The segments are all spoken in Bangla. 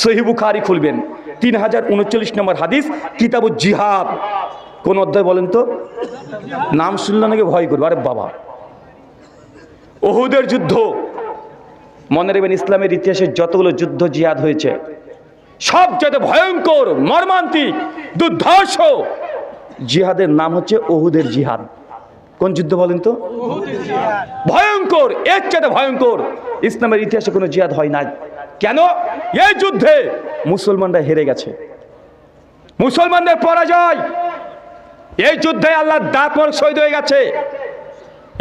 সহিহ বুখারী খুলবেন, 3039 নম্বর হাদিস, কিতাবুল জিহাদ। কোন অধ্যায় বলেন তো? নাম শুনলে নাকি ভয় করবে। আরে বাবা, উহুদের যুদ্ধ। মনে রাখবেন, ইসলামের ইতিহাসে যতগুলো যুদ্ধ জিহাদ হয়েছে সবচেয়ে ভয়ঙ্কর, মর্মান্তিক, দুর্ধর্ষ জিহাদের নাম হচ্ছে উহুদের জিহাদ। কোন যুদ্ধ বলেন তো? ভয়ঙ্কর, এর চেয়ে ভয়ঙ্কর ইসলামের ইতিহাসে কোনো জিহাদ হয় নাই। কেন? এই যুদ্ধে মুসলমানরা হেরে গেছে, মুসলমানদের পরাজয়। এই যুদ্ধে আল্লাহর দাপর শহীদ হয়ে গেছে।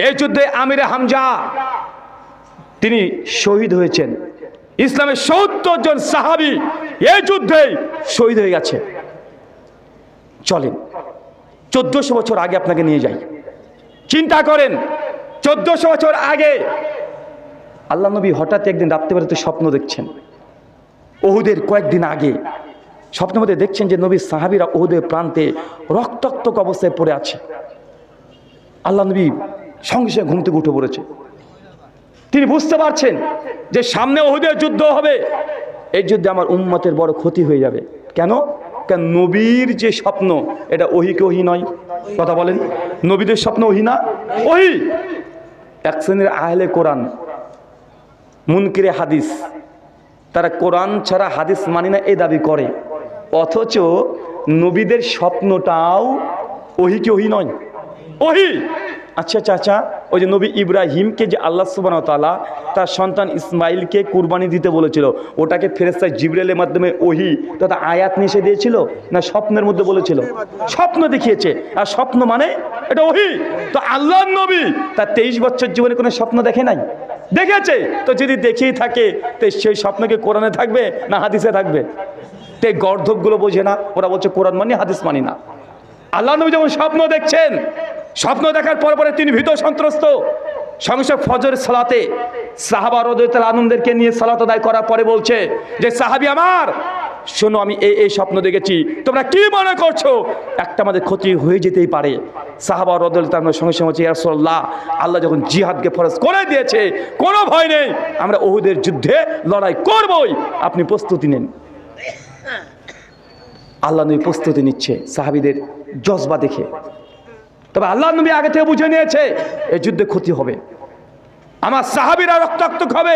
এই যুদ্ধে আমিরে হামজা তিনি শহীদ হয়েছেন। ইসলামের ৭০ জন সাহাবী এই যুদ্ধে শহীদ হয়ে গেছে। চলেন 1400 বছর আগে আপনাকে নিয়ে যাই। চিন্তা করেন, 1400 বছর আগে আল্লাহ নবী হঠাৎ একদিন রাত্রিবেলাতে স্বপ্ন দেখছেন। উহুদের কয়েকদিন আগে স্বপ্নের মধ্যে দেখছেন যে নবীর সাহাবীরা উহুদের প্রান্তে রক্তাক্ত অবস্থায় পড়ে আছে। আল্লাহ নবী সঙ্গে সঙ্গে ঘুম থেকে উঠে পড়েছে। তিনি বুঝতে পারছেন যে সামনে উহুদের যুদ্ধ হবে, এই যুদ্ধে আমার উম্মতের বড় ক্ষতি হয়ে যাবে। কেন? কারণ নবীর যে স্বপ্ন এটা ওহী কি ওহী নয়? কথা বলেন, নবীদের স্বপ্ন ওহী না? ওহী। এক শ্রেণীর আহলে কোরআন, মুনকিরে হাদিস, তারা কোরআন ছাড়া হাদিস মানি না এই দাবি করে, অথচ নবীদের স্বপ্নটাও ওহী কি ওহী নয়? ওহী। আচ্ছা চাচা, ওই যে নবী ইব্রাহিমকে যে আল্লাহ সুবহানাহু ওয়া তাআলা তার সন্তান ইসমাইলকে কুরবানি দিতে বলেছিল, ওটাকে ফেরেশতা জিবরাইলের মাধ্যমে ওহী তথা আয়াত নিয়ে এসে দিয়েছিল না স্বপ্নের মধ্যে বলেছিল? স্বপ্ন দেখিয়েছে, আর স্বপ্ন মানে এটা ওহী। তো আল্লাহর নবী তার 23 বছর জীবনে কোনো স্বপ্ন দেখে নাই? দেখেছে। তো যদি দেখেই থাকে তো সেই স্বপ্নকে কোরআনে থাকবে না হাদিসে থাকবে? তো এই গর্ধবগুলো বোঝে না, ওরা বলছে কোরআন মানি হাদিস মানি না। আল্লাহ নবী যখন স্বপ্ন দেখছেন, স্বপ্ন দেখার পরে তিনি ভীত সন্ত্রস্ত। সঙ্গে সঙ্গে ফজরের সালাতে সাহাবা রাদিয়াল্লাহু আনহুদেরকে নিয়ে সালাত আদায় করার পরে বলছে যে সাহাবী আমার, শোনো আমি এই স্বপ্ন দেখেছি, তোমরা কি মনে করছো? একটা আমাদের ক্ষতি হয়ে যেতেই পারে। সাহাবা রাদিয়াল্লাহু আনহুর সঙ্গে সঙ্গে বলছে, ইয়া রাসূলুল্লাহ, আল্লাহ যখন জিহাদকে ফরজ করে দিয়েছে কোনো ভয় নেই, আমরা উহুদের যুদ্ধে লড়াই করবই, আপনি প্রস্তুতি নিন। আল্লাহ নবী প্রস্তুতি নিচ্ছে সাহাবীদের জজবা দেখে। তবে আল্লাহ নবী আগে থেকে বুঝে নিয়েছে এই যুদ্ধে ক্ষতি হবে, আমার সাহাবীরা রক্তাক্ত হবে।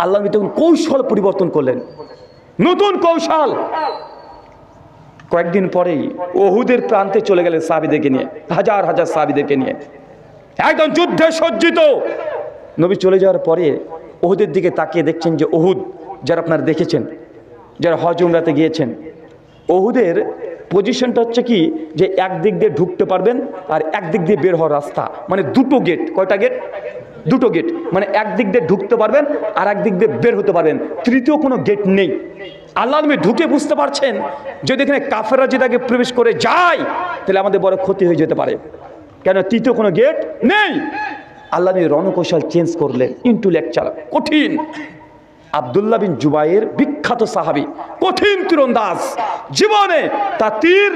আল্লাহ নবী তখন কৌশল পরিবর্তন করলেন, নতুন কৌশল। কয়েকদিন পরেই উহুদের প্রান্তে চলে গেলেন সাহাবীদেরকে নিয়ে, হাজার হাজার সাহাবীদেরকে নিয়ে, একদম যুদ্ধে সজ্জিত। নবী চলে যাওয়ার পরে উহুদের দিকে তাকিয়ে দেখছেন যে উহুদ, যারা আপনারা দেখেছেন, যারা হজ উমরাতে গিয়েছেন, উহুদের পজিশনটা হচ্ছে কি যে একদিক দিয়ে ঢুকতে পারবেন আর একদিক দিয়ে বের হওয়ার রাস্তা, মানে দুটো গেট। কয়টা গেট? দুটো গেট। মানে একদিক দিয়ে ঢুকতে পারবেন আর একদিক দিয়ে বের হতে পারবেন, তৃতীয় কোনো গেট নেই। আল্লাহ নবী ঢুকে বুঝতে পারছেন যদি এখানে কাফেররা যদি আগে প্রবেশ করে যায় তাহলে আমাদের বড় ক্ষতি হয়ে যেতে পারে, কেন তৃতীয় কোনো গেট নেই। আল্লাহ নবী রণকৌশল চেঞ্জ করলেন, ইন্টেলেকচুয়াল, কঠিন। আব্দুল্লাহ বিন জুবাইর বিখ্যাত সাহাবী, কঠিন তীরন্দাজ, জীবনে তার তীর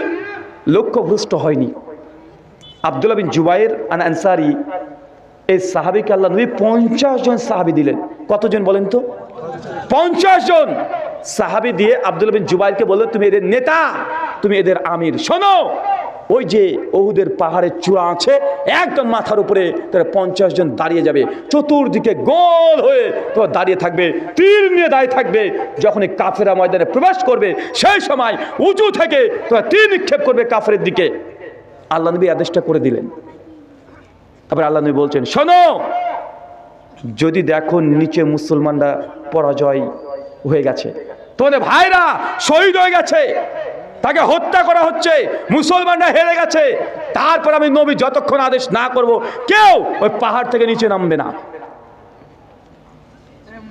লক্ষ্যভ্রষ্ট হয়নি। আব্দুল্লাহ বিন জুবাইর আন আনসারী, এই সাহাবীকে আল্লাহ নবী 50 জন সাহাবী দিলেন। কতজন বলেন তো? 50 জন সাহাবী দিয়ে আব্দুল্লাহ বিন জুবাইরকে বললেন, তুমি এদের নেতা, তুমি এদের আমির। শোনো, ওই যে উহুদের পাহাড়ের চূড়া আছে, একদম মাথার উপরে তারা 50 জন দাঁড়িয়ে যাবে, চতুর্দিকে গোল হয়ে তোমার দাঁড়িয়ে থাকবে, তীর নিয়ে দাঁড়িয়ে থাকবে। যখন এই কাফেররা ময়দানে প্রবেশ করবে সেই সময় উঁচু থেকে তোমার তীর নিক্ষেপ করবে কাফেরের দিকে। আল্লাহ নবী আদেশটা করে দিলেন। তারপরে আল্লাহ নবী বলছেন, শোনো, যদি দেখো নিচে মুসলমানরা পরাজয় হয়ে গেছে, তোমাদের ভাইরা শহীদ হয়ে গেছে, তাকে হত্যা করা হচ্ছে, মুসলমানরা হেরে গেছে, তারপর আমি নবী যতক্ষণ আদেশ না করব কেউ ওই পাহাড় থেকে নিচে নামবে না।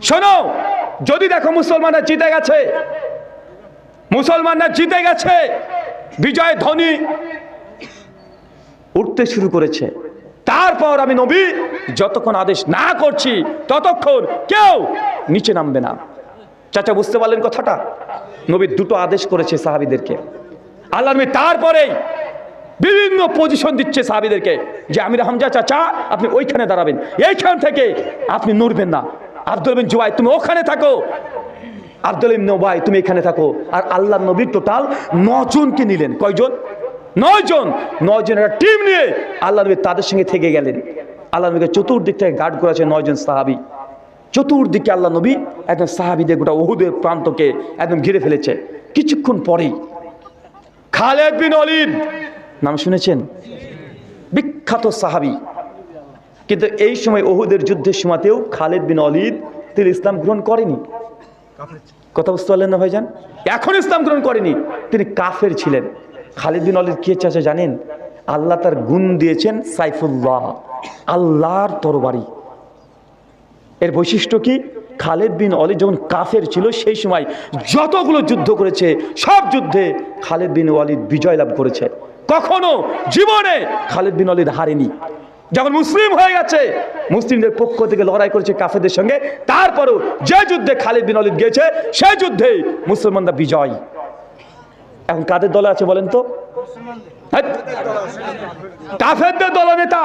শোনো, যদি দেখো মুসলমানরা জিতে গেছে, মুসলমানরা জিতে গেছে, বিজয় ধ্বনি উঠতে শুরু করেছে, তারপর আমি নবী যতক্ষণ আদেশ না করছি ততক্ষণ কেউ নিচে নামবে না। চাচা বুঝতে পারলেন কথাটা? নবী দুটো আদেশ করেছে সাহাবীদেরকে। আল্লাহ নবী তারপরেই বিভিন্ন পজিশন দিচ্ছে সাহাবীদেরকে যে আমির হামজা চাচা আপনি ওইখানে দাঁড়াবেন, এইখান থেকে আপনি নড়বেন না। আব্দুল্লাহ বিন জুবাইর তুমি ওখানে থাকো, আব্দুল্লাহ ইবনে উবাই তুমি এখানে থাকো। আর আল্লাহ নবী টোটাল 9 জনকে নিলেন। কয়জন? 9 জন। 9 জনের একটা টিম নিয়ে আল্লাহ নবী তাদের সঙ্গে থেকে গেলেন। আল্লাহ নবীকে চতুর্দিক থেকে গার্ড করেছে 9 জন সাহাবী। চতুর্দিকে আল্লাহ নবী একদম সাহাবীদের গোটা উহুদের প্রান্তকে একদম ঘিরে ফেলেছে। কিছুক্ষণ পরেই খালিদ বিন ওয়ালিদ, নাম শুনেছেন? বিখ্যাত সাহাবী। কিন্তু এই সময় উহুদের যুদ্ধের সময়তেও খালিদ বিন ওয়ালিদ তিনি ইসলাম গ্রহণ করেনি। কথা বুঝতে পারলেন না ভাইজান? এখন ইসলাম গ্রহণ করেনি, তিনি কাফের ছিলেন। খালিদ বিন ওয়ালিদ কি চাচা জানেন? আল্লাহ তার গুণ দিয়েছেন সাইফুল্লাহ, আল্লাহর তরবারি। এর বৈশিষ্ট্য কি? খালিদ বিন ওয়ালিদ যখন কাফের ছিল সেই সময় যতগুলো যুদ্ধ করেছে সব যুদ্ধে খালিদ বিন ওয়ালিদ বিজয় লাভ করেছে। কখনো জীবনে খালিদ বিন ওয়ালিদ হারেনি। যখন মুসলিম হয়ে গেছে, মুসলিমদের পক্ষ থেকে লড়াই করেছে কাফেরদের সঙ্গে, তারপরও যে যুদ্ধে খালিদ বিন ওয়ালিদ গিয়েছে সেই যুদ্ধে মুসলমানরা বিজয়। এখন কাদের দলে আছে বলেন তো? কাফেরদের দলনেতা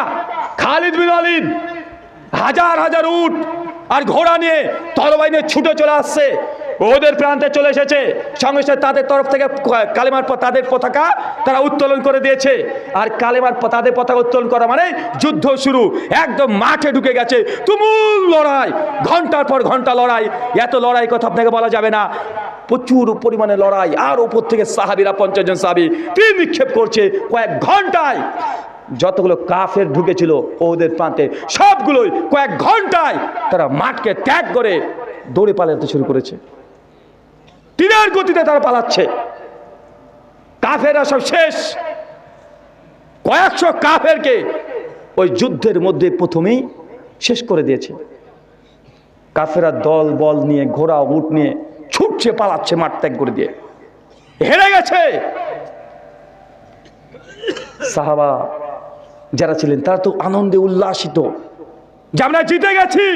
খালিদ বিন ওয়ালিদ হাজার হাজার উট আর ঘোড়া নিয়ে তরবারি নিয়ে ছুটে চলে আসছে, ওদের প্রান্তে চলে এসেছে। সঙ্গে সঙ্গে তাদের তরফ থেকে কালেমার তাদের পতাকা তারা উত্তোলন করে দিয়েছে। আর কালেমার তাদের পতাকা উত্তোলন করা মানে যুদ্ধ শুরু। একদম মাঠে ঢুকে গেছে, তুমুল লড়াই, ঘন্টার পর ঘন্টা লড়াই। এত লড়াই কথা আপনাকে বলা যাবে না, প্রচুর পরিমাণে লড়াই। আর ওপর থেকে সাহাবীরা 50 জন সাহাবী তীর নিক্ষেপ করছে। কয়েক ঘন্টায় যতগুলো কাফের ঢুকেছিল ওদের প্রান্তে সবগুলোই কয়েক ঘন্টায় তারা মাঠকে ত্যাগ করে দৌড়ে পালাতে শুরু করেছে। তীরের গতিতে তারা পালাচ্ছে। কাফেররা সব শেষ। কয়েকশো কাফেরকে ওই যুদ্ধের মধ্যে প্রথমেই শেষ করে দিয়েছে। কাফেররা দল বল নিয়ে ঘোড়া উট নিয়ে ছুটছে, পালাচ্ছে মাঠ ত্যাগ করে দিয়ে। হেরে গেছে। সাহাবা যারা ছিলেন তারা তো আনন্দে উল্লাসিত যে আমরা জিতে গেছি,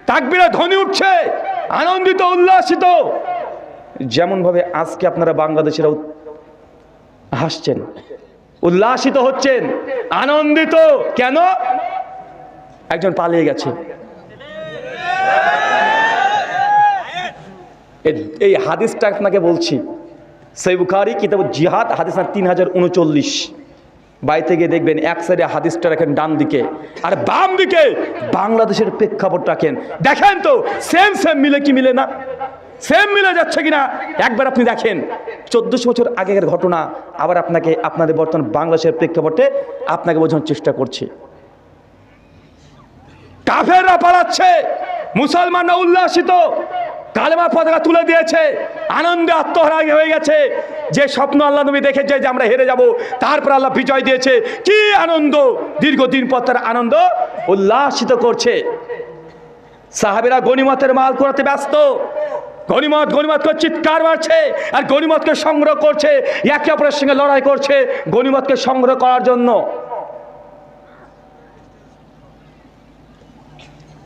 তাকবীরে ধ্বনি উঠছে, আনন্দিত উল্লাসিত। যেমন ভাবে আজকে আপনারা বাংলাদেশিরা হাসছেন, উল্লাসিত হচ্ছেন, আনন্দিত। কেন? একজন পালিয়ে গেছে। এই হাদিসটা আপনাকে বলছি, সহিহ বুখারী কিতাব জিহাদ হাদিস 3039। বাইরে গিয়ে দেখবেন এক সাইডে হাদিসটা রাখেন ডান দিকে, আর বাম দিকে বাংলাদেশের প্রেক্ষাপট রাখেন। দেখেন তো সেম সেম মিলে কি মিলে না? সেম মিলে যাচ্ছে কিনা একবার আপনি দেখেন। 1400 বছর আগের ঘটনা আবার আপনাদের বর্তমান বাংলাদেশের প্রেক্ষাপটে আপনাকে বোঝানোর চেষ্টা করছি। কাফেররা পালাচ্ছে, মুসলমানরা উল্লাসিত, কালেমার পতাকা তুলে দিয়েছে, আনন্দে আত্মহারা হয়ে গেছে। যে স্বপ্ন আল্লাহ নবী দেখেছে যে আমরা হেরে যাব, তারপর আল্লাহ বিজয় দিয়েছে। কি আনন্দ! দীর্ঘদিন পর তারা আনন্দ উল্লাসিত করছে। সাহাবীরা গনিমতের মাল করাতে ব্যস্ত, গনিমত গনিমত করে চিৎকার মারছে, আর গনিমতকে সংগ্রহ করছে, একে অপরের সঙ্গে লড়াই করছে গনিমতকে সংগ্রহ করার জন্য।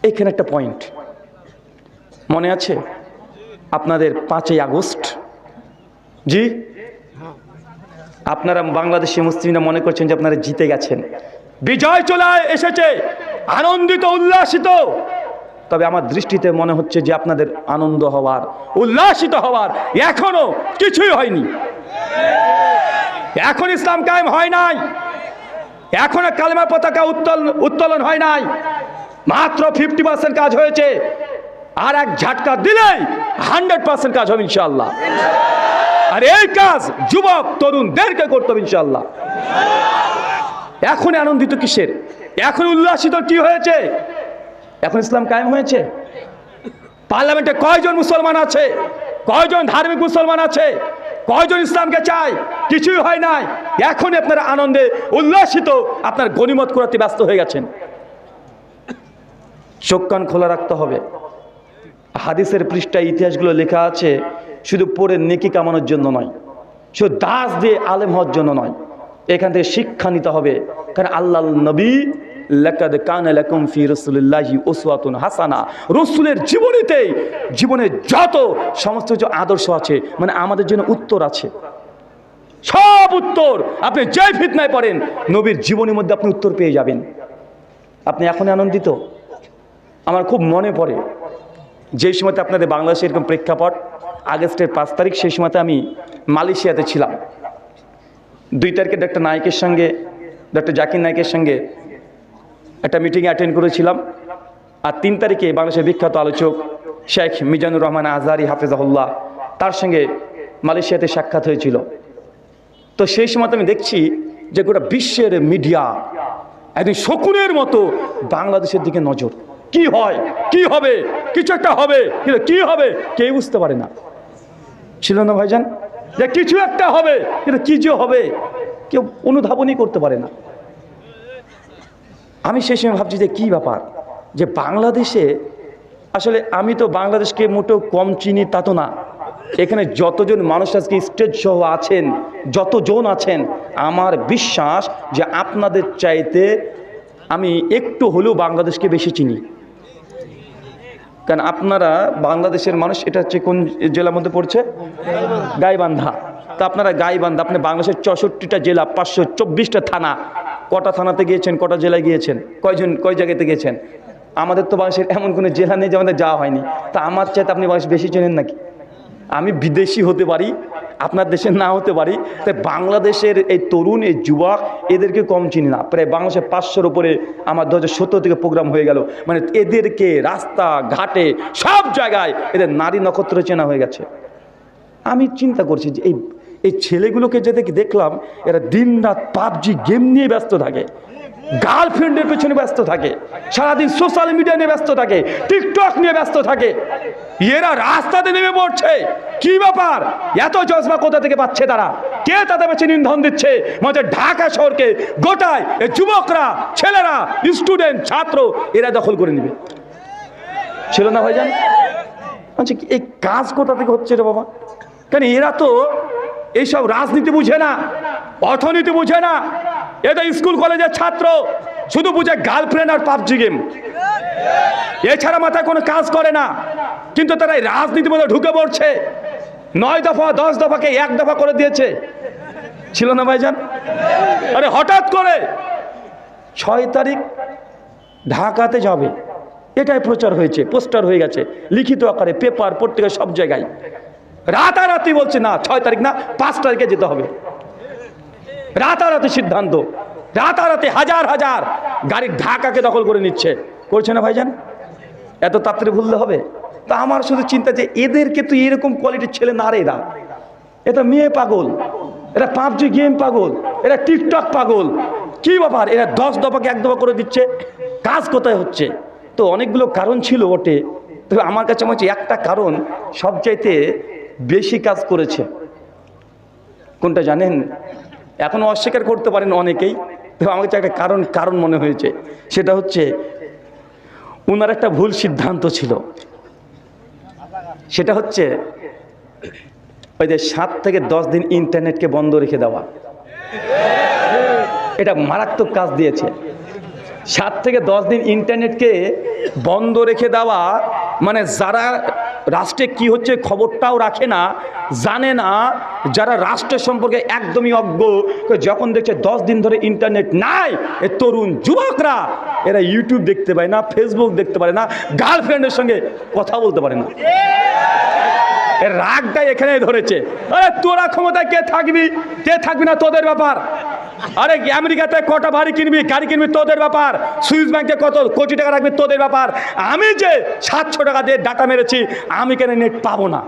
এখানে একটা পয়েন্ট মনে আছে আপনাদের? 5ই আগস্ট, জি, আপনারা বাংলাদেশি মুসলিমরা মনে করছেন যে আপনারা জিতে গেছেন, বিজয় চলে এসেছে, আনন্দিত উল্লাসিত। তবে আমার দৃষ্টিতে মনে হচ্ছে যে আপনাদের আনন্দ হওয়ার, উল্লাসিত হওয়ার এখনো কিছুই হয়নি। এখন ইসলাম কায়েম হয় নাই, এখনো কালেমার পতাকা উত্তোলন হয় নাই। মাত্র 50% কাজ হয়েছে। আর এক ঝাটকা দিলেই 100% কাজ হবে ইনশাআল্লাহ। আর এই কাজ যুবক তরুণদেরকে করতে হবে ইনশাআল্লাহ। এখন আনন্দিত কিসের? এখন উল্লাসিত কি হয়েছে? এখন ইসলাম কায়েম হয়েছে। পার্লামেন্টে কয়জন মুসলমান আছে? কয়জন ধার্মিক মুসলমান আছে? কয়জন ইসলামকে চায়? কিছুই হয় নাই। এখন আপনারা আনন্দে উল্লাসিত, আপনার গনিমত করাতে ব্যস্ত হয়ে গেছেন। চোখ কান খোলা রাখতে হবে। হাদিসের পৃষ্ঠায় ইতিহাসগুলো লেখা আছে শুধু পড়ে নেকি কামানোর জন্য নয়, শুধু দাস দিয়ে আলেম হওয়ার জন্য নয়। এখান থেকে শিক্ষা নিতে হবে। কারণ আল্লাহ নবী লাকাদ কানা লাকুম ফি রাসূলিল্লাহি উসওয়াতুন হাসানা, রাসূলের জীবনে যত সমস্ত কিছু আদর্শ আছে, মানে আমাদের জন্য উত্তর আছে, সব উত্তর। আপনি যে ফিতনায় পড়েন নবীর জীবনের মধ্যে আপনি উত্তর পেয়ে যাবেন। আপনি এখন আনন্দিত? আমার খুব মনে পড়ে যেই সময়তে আপনাদের বাংলাদেশে এরকম প্রেক্ষাপট আগস্টের 5 তারিখ, সেই সময়তে আমি মালয়েশিয়াতে ছিলাম। 2 তারিখে ডক্টর নায়েকের সঙ্গে, ডক্টর জাকির নায়েকের সঙ্গে একটা মিটিংয়ে অ্যাটেন্ড করেছিলাম। আর 3 তারিখে বাংলাদেশের বিখ্যাত আলোচক শেখ মিজানুর রহমান আজহারি হাফেজাহুল্লাহ, তার সঙ্গে মালয়েশিয়াতে সাক্ষাৎ হয়েছিল। তো সেই সময় আমি দেখছি যে গোটা বিশ্বের মিডিয়া একদিন শকুনের মতো বাংলাদেশের দিকে নজর। কি হয়, কি হবে, কিছু একটা হবে, কিন্তু কি হবে কেউ বুঝতে পারে না। ছিল না ভাইজান যে কিছু একটা হবে, কিন্তু কি যে হবে কেউ অনুধাবনই করতে পারে না। আমি সেই সময় ভাবছি যে কি ব্যাপার, যে বাংলাদেশে আসলে আমি তো বাংলাদেশকে মোটেও কম চিনি তা তো না। এখানে যতজন মানুষ আজকে স্টেজ সহ আছেন, যতজন আছেন, আমার বিশ্বাস যে আপনাদের চাইতে আমি একটু হলেও বাংলাদেশকে বেশি চিনি। কারণ আপনারা বাংলাদেশের মানুষ, এটা হচ্ছে কোন জেলার মধ্যে পড়ছে? গাইবান্ধা। তা আপনারা গাইবান্ধা, আপনি বাংলাদেশের 64টা জেলা, 524টা থানা, কটা থানাতে গিয়েছেন, কটা জেলায় গিয়েছেন, কয় জায়গাতে গিয়েছেন? আমাদের তো বাংলাদেশের এমন কোনো জেলা নেই যে আমাদের যাওয়া হয়নি। তা আমার চাইতে আপনি বাংলাদেশ বেশি চেনেন নাকি? আমি বিদেশি হতে পারি, আপনার দেশের না হতে পারি, তাই বাংলাদেশের এই তরুণ, এই যুবক, এদেরকে কম চিনি না। প্রায় বাংলাদেশের 500-র উপরে আমার 2017 থেকে প্রোগ্রাম হয়ে গেল। মানে এদেরকে রাস্তা ঘাটে সব জায়গায় এদের নারী নক্ষত্র চেনা হয়ে গেছে। আমি চিন্তা করছি যে এই ছেলেগুলোকে যে দেখলাম, এরা দিন রাত পাবজি গেম নিয়ে ব্যস্ত থাকে, গার্লফ্রেন্ডের পেছনে ব্যস্ত থাকে, সারাদিন সোশ্যাল মিডিয়া নিয়ে ব্যস্ত থাকে, টিকটক নিয়ে ব্যস্ত থাকে। এরা রাস্তাতে নেমে পড়ছে, কি ব্যাপার? এত জজবা কোথা থেকে পাচ্ছে তারা? কে তাদের পেছনে ইন্ধন দিচ্ছে? মানে ঢাকা শহরকে গোটায় এই যুবকরা, ছেলেরা, স্টুডেন্ট, ছাত্র, এরা দখল করে নেবে। ছিল না ভাইজান? আচ্ছা, এই কাজ কোথা থেকে হচ্ছে রে বাবা? কেন এরা তো এইসব রাজনীতি বুঝে না, অর্থনীতি বুঝে না। এটা স্কুল কলেজের ছাত্র, শুধু বুঝে গার্লফ্রেন্ড আর পাবজি গেম, এছাড়া মাথায় কোনো কাজ করে না। কিন্তু তারা এই রাজনীতির মধ্যে ঢুকে পড়ছে। 9 দফা 10 দফাকে 1 দফা করে দিয়েছে। ছিল না ভাইজান? আরে হঠাৎ করে 6 তারিখ ঢাকাতে যাবে, এটাই প্রচার হয়েছে, পোস্টার হয়ে গেছে, লিখিত আকারে, পেপার, পত্রিকা, সব জায়গায়। রাতারাতি বলছে না 6 তারিখ না, 5 তারিখে যেতে হবে। রাতারাতি সিদ্ধান্ত, রাতারাতি হাজার হাজার গাড়ি ঢাকাকে দখল করে নিচ্ছে। করছে না ভাইজান? এত তাড়াতাড়ি ভুললে হবে? তা আমার শুধু চিন্তা যে এদেরকে তো এরকম কোয়ালিটির ছেলে না রে, এটা মেয়ে পাগল, এরা পাবজি গেম পাগল, এরা টিকটক পাগল। কি ব্যাপার? এরা 10 দফাকে 1 দফা করে দিচ্ছে। কাজ কোথায় হচ্ছে? তো অনেকগুলো কারণ ছিল ওটে, তবে আমার কাছে মনে হচ্ছে একটা কারণ সবচাইতে বেশি কাজ করেছে। কোনটা জানেন? এখনো অস্বীকার করতে পারেন অনেকেই, তবে আমার কাছে একটা কারণ মনে হয়েছে। সেটা হচ্ছে ওনার একটা ভুল সিদ্ধান্ত ছিল। সেটা হচ্ছে ওই যে 7 থেকে 10 দিন ইন্টারনেটকে বন্ধ রেখে দেওয়া। এটা মারাত্মক কাজ দিয়েছে। 7 থেকে 10 দিন ইন্টারনেটকে বন্ধ রেখে দেওয়া, মানে যারা রাষ্ট্রে কি হচ্ছে খবরটাও রাখে না, জানে না, যারা রাষ্ট্রের সম্পর্কে একদমই অজ্ঞ, যখন দেখছে 10 দিন ধরে ইন্টারনেট নাই, এই তরুণ যুবকরা এরা ইউটিউব দেখতে পায় না, ফেসবুক দেখতে পারে না, গার্লফ্রেন্ডের সঙ্গে কথা বলতে পারে না। এর রাগটাই এখানে ধরেছে। আরে তোরা ক্ষমতায় কে থাকবি না তোদের ব্যাপার। আরে আমেরিকাতে কটা গাড়ি কিনবি তোদের ব্যাপার। সুইস ব্যাংকে কত কোটি টাকা রাখবি তোদের ব্যাপার। আমি যে 700 টাকা দিয়ে ডাটা মেরেছি, আমি কেন নেট পাবো না?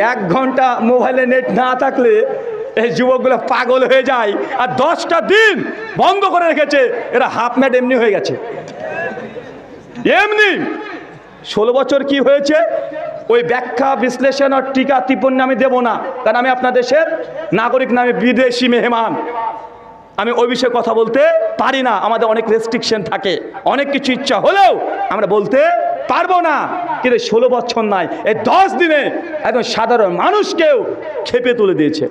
1 ঘন্টা মোবাইলে নেট না থাকলে এই যুবকগুলো পাগল হয়ে যায়। আর 10টা দিন বন্ধ করে রেখেছে, এরা হাফ ম্যাড এমনি হয়ে গেছে। এমনি 16 বছর কি হয়েছে ওই ব্যাখ্যা বিশ্লেষণ আর টিকা টিপ্পণী আমি দেব না, কারণ আমি আপনার দেশের নাগরিক, নামে বিদেশি মেহমান, আমি ওই বিষয়ে কথা বলতে পারি না। আমাদের অনেক রেস্ট্রিকশন থাকে, অনেক কিছু ইচ্ছা হলেও আমরা বলতে পারবো না। কিন্তু 16 বছর নয়, এই 10 দিনে একদম সাধারণ মানুষকেও খেপে তুলে দিয়েছে।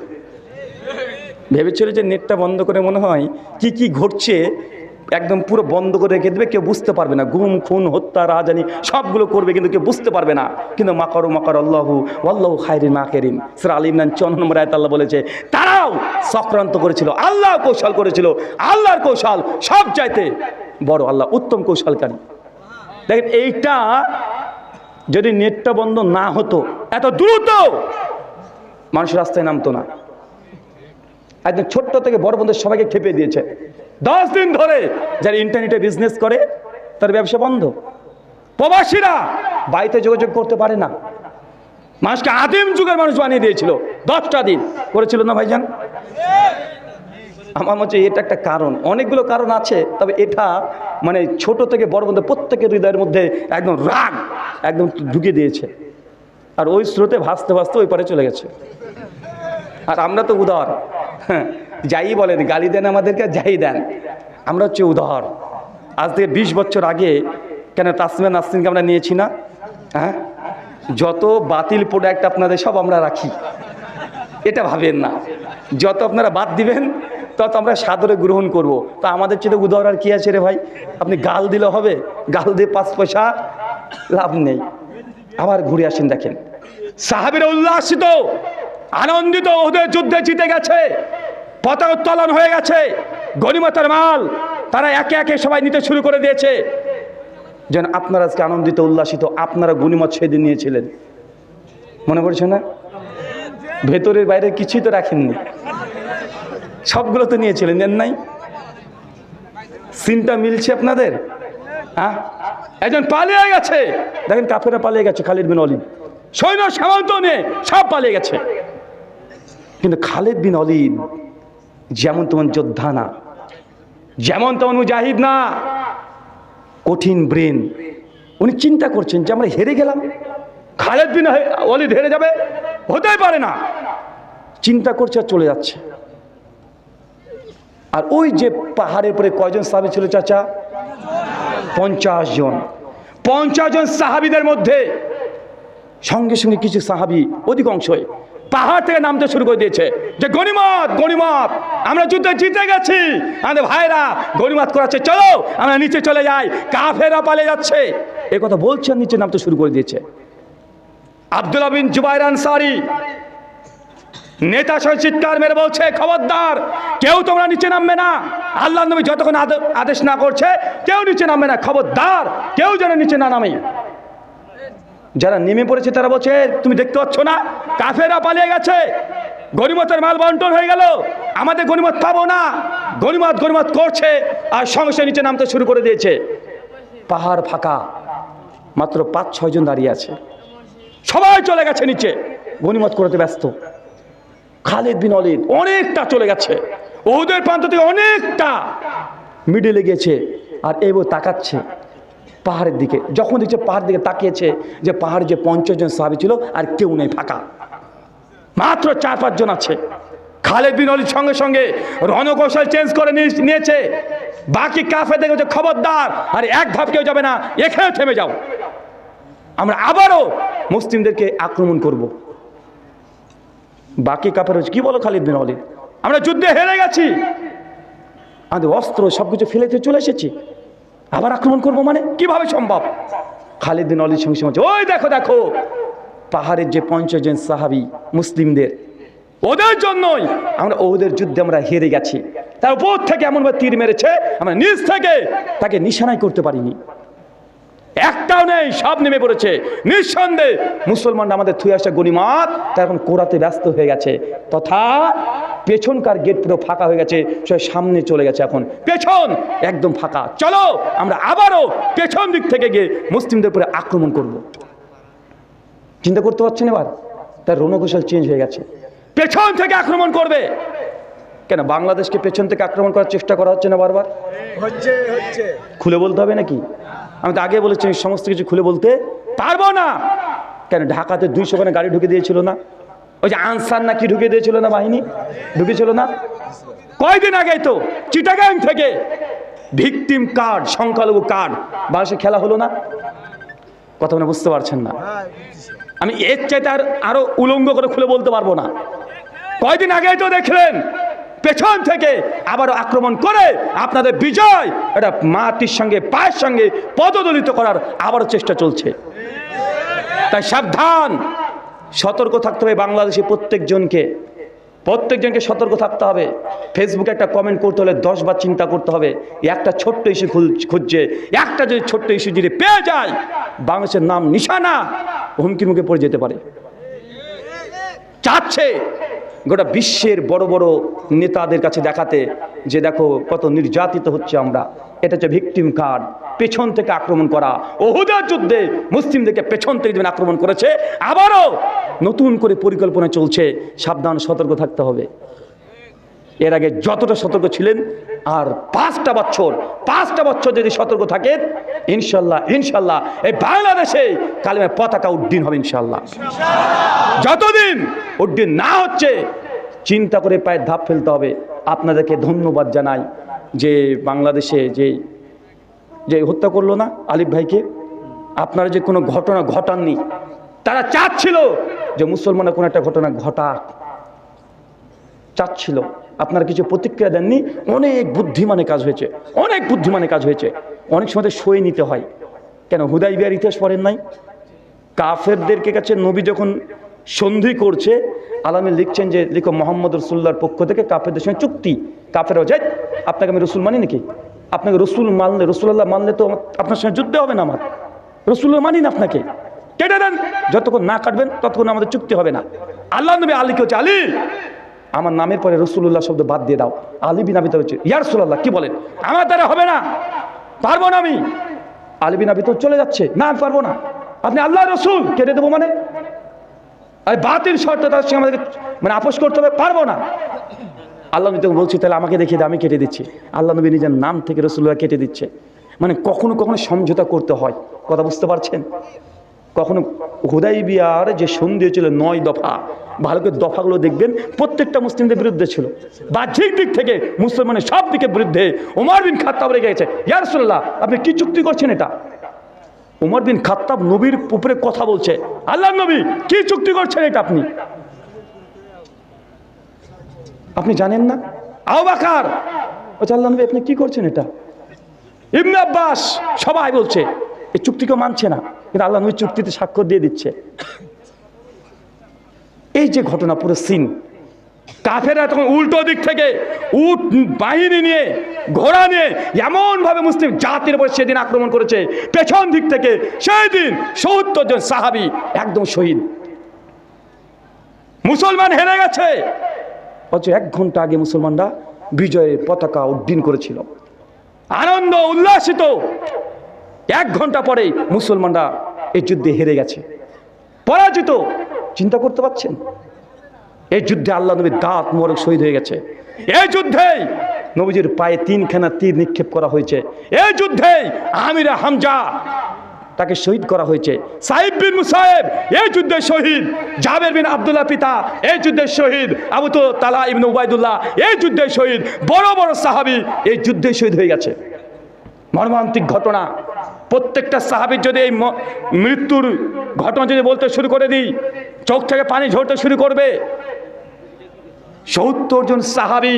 ভেবেছিল যে নেটটা বন্ধ করে মনে হয় কি ঘটছে একদম পুরো বন্ধ করে রেখে দেবে, কেউ বুঝতে পারবে না। গুম, খুন, হত্যা, রাজধানী সবগুলো করবে, কিন্তু কেউ বুঝতে পারবে না। কিন্তু মাকার আল্লাহু আল্লাহু খায়রুল মাকিরিন, সূরা আল ইমরান 54 নম্বর আয়াতে আল্লাহ বলেছে, তারাও চক্রান্ত করেছিল, আল্লাহ কৌশল করেছিল। আল্লাহর কৌশল সব চাইতে বড়, আল্লাহ উত্তম কৌশলকারী। দেখেন এইটা যদি নেটটা বন্ধ না হতো, এত দ্রুত মানুষ রাস্তায় নামতো না। একদম ছোট্ট থেকে বড় বন্ধু সবাইকে খেপে দিয়েছে। 10 দিন ধরে যারা ইন্টারনেটে বিজনেস করে তার ব্যবসা বন্ধ। প্রবাসীরা বাড়িতে যোগাযোগ করতে পারে না। মানুষকে আদিম যুগের মানুষ বানিয়ে দিয়েছিল। 10টা দিন করেছিল না ভাইজান? আমার মতে এটা একটা কারণ, অনেকগুলো কারণ আছে, তবে এটা মানে ছোট থেকে বড় বন্ধু প্রত্যেকের হৃদয়ের মধ্যে একদম রাগ একদম ঢুকিয়ে দিয়েছে। আর ওই স্রোতে ভাসতে ভাসতে ওই পারে চলে গেছে। আর আমরা তো উদার, হ্যাঁ, যাই বলেন, গালি দেন আমাদেরকে, যাই দেন, আমরা হচ্ছে উদার। আজ থেকে 20 বছর আগে কেন তাসমিয়া নাসরিনকে আমরা নিয়েছি না? হ্যাঁ, যত বাতিল প্রোডাক্ট আপনাদের সব আমরা রাখি, এটা ভাবেন না। যত আপনারা বাদ দিবেন তত আমরা সাদরে গ্রহণ করব। তা আমাদের চেয়ে উদার আর কি আছে রে ভাই? আপনি গাল দিলে হবে? গাল দিয়ে 5 পয়সা লাভ নেই। আবার ঘুরে আসেন, দেখেন সাহাবীরা উল্লাসিত আনন্দিত, ওদের যুদ্ধে জিতে গেছে, পতাকা উত্তোলন হয়ে গেছে, গনিমতের মাল তারা একে একে সবাই নিতে শুরু করে দিয়েছে। যেন আপনারা আজকে আনন্দিত উল্লাসিত, আপনারা গনিমত সেদিন নিয়েছিলেন, মনে পড়ছে না? ভেতরের বাইরে কিছুই তো রাখেননি, সবগুলো তো নিয়েছিলেন, নেন নাই? সিনটা মিলছে আপনাদের? হ্যাঁ, একজন পালিয়ে গেছে, দেখেন কাফেররা পালিয়ে গেছে, খালিদ বিন ওয়ালিদ সৈন্য সামন্ত নিয়ে সব পালিয়ে গেছে। কিন্তু খালিদ বিন ওয়ালিদ যেমন তেমন যোদ্ধা না, যেমন তেমন মুজাহিদ না, কঠিন ব্রেন। উনি চিন্তা করছেন যে আমরা হেরে গেলাম, খালিদ বিন ওয়ালিদ হেরে যাবে, হতেই পারে না। চিন্তা করছে আর চলে যাচ্ছে। আর ওই যে পাহাড়ের পরে কয়জন সাহাবী ছিল চাচা? 50 জন। 50 জন সাহাবীদের মধ্যে সঙ্গে সঙ্গে কিছু সাহাবী, অধিকাংশই পাহাড় থেকে নামতে শুরু করে দিয়েছে যে গনিমত গনিমত, আমরা যুদ্ধে জিতে গেছি, আমাদের ভাইরা গনিমত করাচ্ছে, চলো আমরা নিচে চলে যাই, কাফেররা পালিয়ে যাচ্ছে, এই কথা বলছে, নিচে নামতে শুরু করে দিয়েছে। আব্দুল্লাহ বিন জুবাইর আনসারী নেতা সহ চিৎকার মেরে বলছে, খবরদার কেউ তোমরা নিচে নামবে না, আল্লাহর নবী যতক্ষণ আদেশ না করছে কেউ নিচে নামবে না, খবরদার কেউ যেন নিচে না নামে। যারা নেমে পড়েছে তারা বলছে, তুমি দেখতে পাচ্ছ না কাফেররা পালিয়ে গেছে, গনিমতের মাল বন্টন হয়ে গেল, আমাদের গনিমত পাবো না, গনিমত গনিমত করছে, আর সঙ্গে সঙ্গে নিচে নামতে শুরু করে দিয়েছে। পাহাড় ফাঁকা, মাত্র 5-6 জন দাঁড়িয়ে আছে, সবাই চলে গেছে নিচে, গনিমত করতে ব্যস্ত। খালিদ বিন ওয়ালিদ অনেকটা চলে গেছে, ওদের প্রান্ত থেকে অনেকটা মিডলে গেছে, আর এবার তাকাচ্ছে পাহাড়ের দিকে। যখন দেখছে পাহাড়ের দিকে তাকিয়েছে যে পাহাড়ে যে 50 জন সাহাবী ছিল আর কেউ নেই, ফাঁকা, মাত্র 4-5 জন আছে। খালিদ বিন ওয়ালিদ সঙ্গে সঙ্গে রণকৌশল চেঞ্জ করে নিয়েছে। বাকি কাফেরদের কাছে খবরদার, আর এক ধাপ কেউ যাবে না, এখানে থেমে যাও, আমরা আবারও মুসলিমদেরকে আক্রমণ করব। বাকি কাফের কি বলো খালিদ বিন ওয়ালিদ, আমরা যুদ্ধে হেরে গেছি, আমাদের অস্ত্র সবকিছু ফেলেতে চলে এসেছি, আবার আক্রমণ করবো মানে কিভাবে সম্ভব? খালিদ বিন ওয়ালিদ সঙ্গে সঙ্গে ওই দেখো দেখো, পাহাড়ের যে 50 জন সাহাবী মুসলিমদের, ওদের জন্যই আমরা ওদের যুদ্ধে আমরা হেরে গেছি। তার উপর থেকে এমনভাবে তীর মেরেছে, আমরা নিচ থেকে তাকে নিশানাই করতে পারিনি, একটাও নেই, সব নেমে পড়েছে। নিঃসন্দেহে মুসলমানরা আমাদের থুয়ে আসা গনিমত তার এখন কোরাতে ব্যস্ত হয়ে গেছে, তথা পেছনকার গেট পুরো ফাঁকা হয়ে গেছে, সে সামনে চলে গেছে, এখন পেছন একদম ফাঁকা, চলো আমরা আবারও পেছন দিক থেকে গিয়ে মুসলিমদের উপরে আক্রমণ করব। চিন্তা করতে পারছেন? এবার তার রণকৌশল চেঞ্জ হয়ে গেছে, পেছন থেকে আক্রমণ করবে। কেন বাংলাদেশকে পেছন থেকে আক্রমণ করার চেষ্টা করা হচ্ছে না বারবার? হচ্ছে। খুলে বলতে হবে নাকি? আমি তো আগে বলেছি সমস্ত কিছু খুলে বলতে পারবো না। কেন ঢাকাতে 200 খানা গাড়ি ঢুকে দিয়েছিল না? ওই যে আনসার না কি ঢুকে দিয়েছিল না, বাহিনী ঢুকেছিল না কয়দিন আগেই? তো চিটাগাং থেকে ভিকটিম কার্ড, সংখ্যালঘু কার্ড বাংলাদেশে খেলা হলো না? কথা মানে বুঝতে পারছেন না? আমি এর চাইতে আরো উলঙ্গ করে খুলে বলতে পারবো না। কয়দিন আগেই তো দেখলেন পেছন থেকে আবারও আক্রমণ করে আপনাদের বিজয়, এটা মাটির সঙ্গে পায়ের সঙ্গে পদদলিত করার আবারও চেষ্টা চলছে। তাই সাবধান, সতর্ক থাকতে হবে বাংলাদেশে প্রত্যেকজনকে। প্রত্যেকজনকে সতর্ক থাকতে হবে। ফেসবুকে একটা কমেন্ট করতে হলে 10 বার চিন্তা করতে হবে। একটা ছোট্ট ইস্যু খুঁজছে, একটা যদি ছোট্ট ইস্যু যদি পেয়ে যায়, বাংলাদেশের নাম নিশানা হুমকির মুখে পড়ে যেতে পারে। চাচ্ছে গোটা বিশ্বের বড় বড় নেতাদের কাছে দেখাতে যে দেখো কত নির্যাতিত হচ্ছে আমরা। এটা হচ্ছে ভিকটিম কার্ড, পেছন থেকে আক্রমণ করা। উহুদের যুদ্ধে মুসলিমদেরকে পেছন থেকে যেমন আক্রমণ করেছে, আবারও নতুন করে পরিকল্পনা চলছে। সাবধান, সতর্ক থাকতে হবে। এর আগে যতটা সতর্ক ছিলেন, আর 5টা বছর যদি সতর্ক থাকেন, ইনশাল্লাহ ইনশাল্লাহ এই বাংলাদেশে কালেমার পতাকা উড্ডীন হবে ইনশাল্লাহ। যতদিন উড্ডীন না হচ্ছে, চিন্তা করে পায়ে ধাপ ফেলতে হবে। আপনাদেরকে ধন্যবাদ জানাই যে বাংলাদেশে যে হত্যা করলো না আলিফ ভাইকে, আপনারা যে কোনো ঘটনা ঘটাননি। তারা চাচ্ছিল যে মুসলমানরা কোনো একটা ঘটনা ঘটাক, চাচ্ছিল। আপনারা কিছু প্রতিক্রিয়া দেননি। অনেক বুদ্ধিমানের কাজ হয়েছে, অনেক সময় সয়ে নিতে হয়। কেন হুদাইবিয়ার ইতিহাস পড়েন নাই? কাফেরদেরকে কাছে নবী যখন সন্ধি করছে, আলামী লিখছেন যে লিখো মোহাম্মদ রসুল্লাহর পক্ষ থেকে কাফেরদের সঙ্গে চুক্তি। কাফেরও যায়, আপনাকে আমি রসুল মানি নাকি? আপনাকে রসুল্লাহ মানলে তো আপনার সঙ্গে যুদ্ধ হবে না। আমার রসুল্লাহ মানি না, আপনাকে কেটে দেন। যতক্ষণ না কাটবেন ততক্ষণ আমাদের চুক্তি হবে না। আল্লাহ নবী আলীকে হচ্ছে, আলী আমার নামের পরে রসুল্লাহ শব্দ বাদ দিয়ে দাও। আলী বিন আবি তালেব হচ্ছে, ইয়া রাসূলুল্লাহ কি বলেন? আমার দ্বারা হবে না, পারবো না আমি। আলী বিন আবি তালেব চলে যাচ্ছে, না আমি পারবো না। আপনি আল্লাহ রসুল, কেটে দেবো মানে? আর বাতিল শর্ত তার সঙ্গে আমাদেরকে মানে আপোষ করতে হবে, পারবো না। আল্লাহ নবী তখন বলছি, তাহলে আমাকে দেখিয়ে আমি কেটে দিচ্ছি। আল্লাহ নবী নিজের নাম থেকে রসুল্লাহ কেটে দিচ্ছে। মানে কখনো কখনো সমঝোতা করতে হয়, কথা বুঝতে পারছেন? কখনো হুদাইবিয়ার যে সন্ধি ছিল 9 দফা, ভালো করে দফাগুলো দেখবেন, প্রত্যেকটা মুসলিমদের বিরুদ্ধে ছিল। বাহ্যিক দিক থেকে মুসলমানের সব দিকে বিরুদ্ধে। ওমর বিন খাত্তাব রেগে গেছে, ইয়া রাসূলুল্লাহ আপনি কি চুক্তি করছেন এটা? ওমর বিন খাত্তাব নবীর উপরে কথা বলছে, আল্লাহ নবী কি চুক্তি করছেন এটা আপনি জানেন না? আবু বকর বলছে, আল্লাহ নবী আপনি কি করছেন এটা? ইবনে আব্বাস সবাই বলছে এই চুক্তিকে মানছে না, কিন্তু আল্লাহ নবী চুক্তিতে স্বাক্ষর দিয়ে দিচ্ছে। এই যে ঘটনা, পুরো সিন, কাফেররা তখন উল্টো দিক থেকে উট বাহিনী নিয়ে, ঘোড়া নিয়ে এমন ভাবে মুসলিম জাতির উপর সেদিন আক্রমণ করেছে, পেছন দিক থেকে সেই দিন ৭০ জন সাহাবী একদম শহীদ। মুসলমান হেরে গেছে, অথচ 1 ঘন্টা আগে মুসলমানরা বিজয়ের পতাকা উড্ডীন করেছিল, আনন্দ উল্লাসিত। 1 ঘন্টা পরে মুসলমানরা এই যুদ্ধে হেরে গেছে, পরাজিত। চিন্তা করতে পারছেন? এই যুদ্ধে আল্লাহ নবীর দাঁত মোবারক শহীদ হয়ে গেছে। এই যুদ্ধেই নবীজির পায়ে 3খানা তীর নিক্ষেপ করা হয়েছে। এই যুদ্ধেই আমির হামজা তাকে শহীদ করা হয়েছে। সাইব বিন মুসাইব এই যুদ্ধে শহীদ। জাবের বিন আব্দুল্লাহ পিতা এই যুদ্ধে শহীদ। আবু তালহা ইবনে উবাইদুল্লাহ এই যুদ্ধে শহীদ। বড় বড় সাহাবী এই যুদ্ধে শহীদ হয়ে গেছে। মর্মান্তিক ঘটনা। প্রত্যেকটা সাহাবীর যদি এই মৃত্যুর ঘটনা যদি বলতে শুরু করে দিই, চোখ থেকে পানি ঝরতে শুরু করবে। ৭০ জন সাহাবী,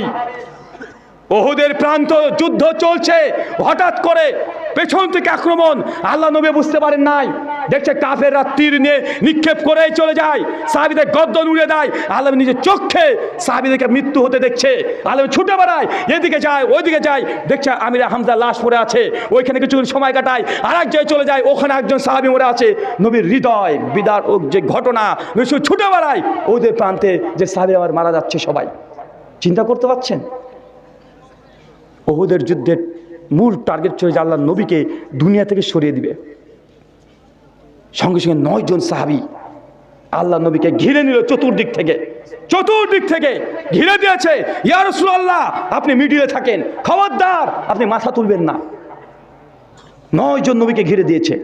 উহুদের প্রান্ত, যুদ্ধ চলছে, হঠাৎ করে পেছন থেকে আক্রমণ। আল্লাহ নবী বুঝতে পারেন নাই, দেখছে কাফেররা তীর নিয়ে নিক্ষেপ করেই চলে যায়, সাহাবীদের গর্দন উড়িয়ে দেয়। আল্লাহ নিজের চোখে সাহাবীদেরকে মৃত্যু হতে দেখছে। আল্লাহ ছুটে বেড়ায়, এদিকে যায় ওইদিকে যায়, দেখছে আমির হামজা লাশ পড়ে আছে, ওইখানে কিছু সময় কাটায়। আর এক জায়গায় চলে যায়, ওখানে একজন সাহাবী মরে আছে। নবীর হৃদয় বিদার যে ঘটনা, ছুটে বেড়ায় ওদের প্রান্তে যে সাহাবী আমার মারা যাচ্ছে। সবাই চিন্তা করতে পারছেন? উহুদের যুদ্ধের মূল টার্গেট ছিল যে আল্লাহ নবীকে দুনিয়া থেকে সরিয়ে দিবে। সঙ্গে সঙ্গে 9 জন সাহাবী আল্লাহ নবীকে ঘিরে নিল চতুর্দিক থেকে ঘিরে দিয়েছে। ইয়া রাসূলুল্লাহ আপনি মিডিলে থাকেন, খবরদার আপনি মাথা তুলবেন না। 9 জন নবীকে ঘিরে দিয়েছে।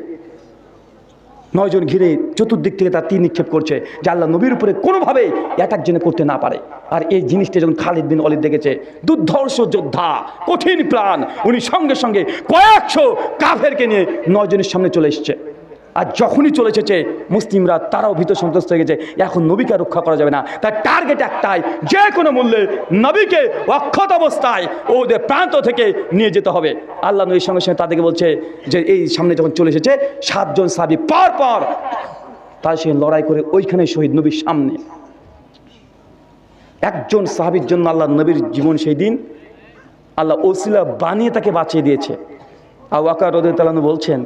9 জন ঘিরে চতুর্দিক থেকে তার তীর নিক্ষেপ করছে, যে আল্লাহ নবীর উপরে কোনোভাবে অ্যাটাক যেন করতে না পারে। আর এই জিনিসটা যখন খালিদ বিন ওয়ালিদ দেখেছে, দুর্ধর্ষ যোদ্ধা, কঠিন প্রাণ, উনি সঙ্গে সঙ্গে কয়েকশো কাফেরকে নিয়ে 9 জনের সামনে চলে এসছে। আর যখনই চলে এসেছে মুসলিমরা তারাও ভীত সন্ত্রস্ত হয়ে গেছে, এখন নবীকে রক্ষা করা যাবে না। তার টার্গেট একটাই, যে কোনো মূল্যে নবীকে অক্ষত অবস্থায় ওদের প্রান্ত থেকে নিয়ে যেতে হবে। আল্লাহ নবীর সঙ্গে সঙ্গে তাদেরকে বলছে যে এই সামনে যখন চলে এসেছে 7 জন সাহাবী পর তার সঙ্গে লড়াই করে ওইখানে শহীদ নবীর সামনে। একজন সাহাবীর জন্য আল্লাহ নবীর জীবন সেই দিন আল্লাহ ওসিলা বানিয়ে তাকে বাঁচিয়ে দিয়েছে। আবু বকর রাদিয়াল্লাহু আনহু বলছেন,